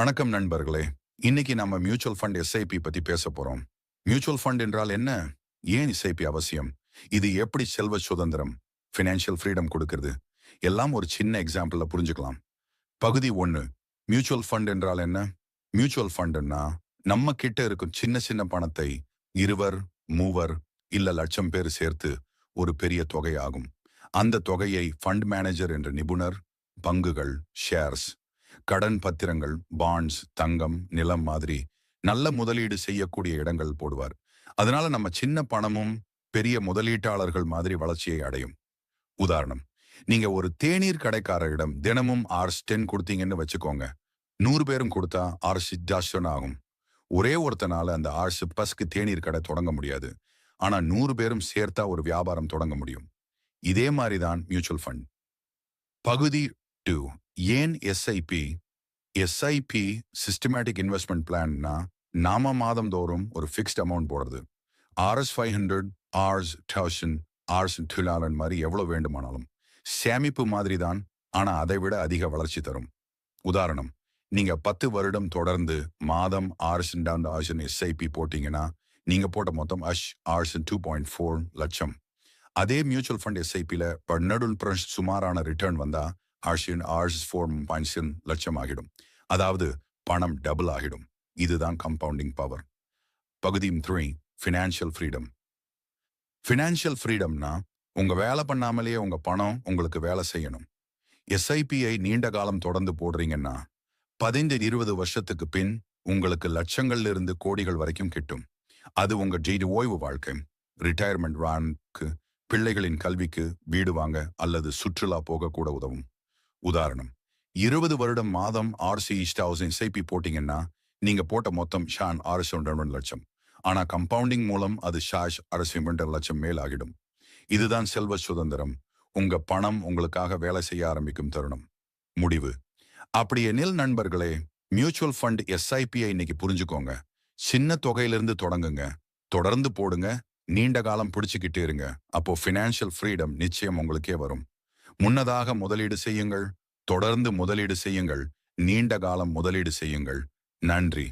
வணக்கம் நண்பர்களே. இன்னைக்கு நம்ம மியூச்சுவல் ஃபண்ட் எஸ்ஐபி பத்தி பேச போறோம். மியூச்சுவல் ஃபண்ட் என்றால் என்ன? ஏன் எஸ்ஐபி அவசியம்? இது எப்படி செல்வ சுதந்திரம், ஃபினான்ஷியல் ஃப்ரீடம் கொடுக்கிறது? எல்லாம் ஒரு சின்ன எக்ஸாம்பிள்ல புரிஞ்சுக்கலாம். பகுதி 1. மியூச்சுவல் ஃபண்ட் என்றால் என்ன? மியூச்சுவல் ஃபண்டுன்னா நம்ம கிட்ட இருக்கும் சின்ன சின்ன பணத்தை இருவர், மூவர் இல்ல லட்சம் பேர் சேர்த்து ஒரு பெரிய தொகை ஆகும். அந்த தொகையை ஃபண்ட் மேனேஜர் என்ற நிபுணர் பங்குகள், ஷேர்ஸ், கடன் பத்திரங்கள், பாண்ட்ஸ், தங்கம், நிலம் மாதிரி நல்ல முதலீடு செய்யக்கூடிய இடங்கள் போடுவார். அதனால நம்ம சின்ன பணமும் பெரிய முதலீட்டாளர்கள் மாதிரி வளர்ச்சியை அடையும். உதாரணம், நீங்க ஒரு தேநீர் கடைக்காரரிடம் தினமும் Rs 10 கொடுத்தீங்கன்னு வச்சுக்கோங்க. 100 பேரும் கொடுத்தா Rs 10 ஆகும். ஒரே ஒருத்தனால அந்த Rs 10க்கு தேநீர் கடை தொடங்க முடியாது. ஆனா 100 பேரும் சேர்த்தா ஒரு வியாபாரம் தொடங்க முடியும். இதே மாதிரிதான் மியூச்சுவல் ஃபண்ட். பகுதி 2. ஏன் எஸ்ஐபி? எஸ்ஐபி சிஸ்டமேட்டிக் இன்வெஸ்ட்மெண்ட் பிளான்னா நாம மாதந்தோறும் ஒரு ஃபிக்ஸ்ட் அமௌண்ட் போடுறது. Rs 500, Rs 1000, Rs 2000 மாதிரி எவ்வளவு வேண்டுமானாலும். சேமிப்பு மாதிரி தான், ஆனா அதை விட அதிக வளர்ச்சி தரும். உதாரணம், நீங்க 10 வருடம் தொடர்ந்து மாதம் Rs எஸ்ஐபி போட்டீங்கன்னா நீங்க போட்ட மொத்தம் Rs 2.4 லட்சம். அதே மியூச்சுவல் ஃபண்ட் எஸ்ஐபியில பன்னெடுல் சுமாரான ரிட்டர்ன் வந்தா Rs 4.7 லட்சம் ஆகிடும். அதாவது பணம் டபுள் ஆகிடும். இதுதான் கம்பவுண்டிங் பவர். பகுதி 3. Financial freedom. ஃபினான்ஷியல் ஃப்ரீடம்னா உங்க வேலை பண்ணாமலேயே உங்க பணம் உங்களுக்கு வேலை செய்யணும். எஸ்ஐபிஐ நீண்ட காலம் தொடர்ந்து போடுறீங்கன்னா 15-20 வருஷத்துக்கு பின் உங்களுக்கு லட்சங்கள்ல இருந்து கோடிகள் வரைக்கும் கிட்டும். அது உங்க ஓய்வு வாழ்க்கை, ரிட்டையர்மெண்ட் ரானுக்கு, பிள்ளைகளின் கல்விக்கு, வீடு வாங்க அல்லது சுற்றுலா போக கூட உதவும். உதாரணம், 20 வருடம் மாதம் Rs 1000 எஸ்ஐபி போட்டீங்கன்னா நீங்க போட்ட மொத்தம் Rs லட்சம். ஆனா கம்பவுண்டிங் மூலம் அது Rs 2 மேல் ஆகிடும். இதுதான் செல்வ சுதந்திரம். உங்க பணம் உங்களுக்காக வேலை செய்ய ஆரம்பிக்கும் தருணம். முடிவு. அப்படி எனில் நண்பர்களே, மியூச்சுவல் ஃபண்ட் எஸ்ஐபியை இன்னைக்கு புரிஞ்சுக்கோங்க. சின்ன தொகையிலிருந்து தொடங்குங்க, தொடர்ந்து போடுங்க, நீண்ட காலம் பிடிச்சுக்கிட்டே இருங்க. அப்போ ஃபினான்ஷியல் ஃப்ரீடம் நிச்சயம் உங்களுக்கே வரும். முன்னதாக முதலீடு செய்யுங்கள், தொடர்ந்து முதலீடு செய்யுங்கள், நீண்ட காலம் முதலீடு செய்யுங்கள். நன்றி.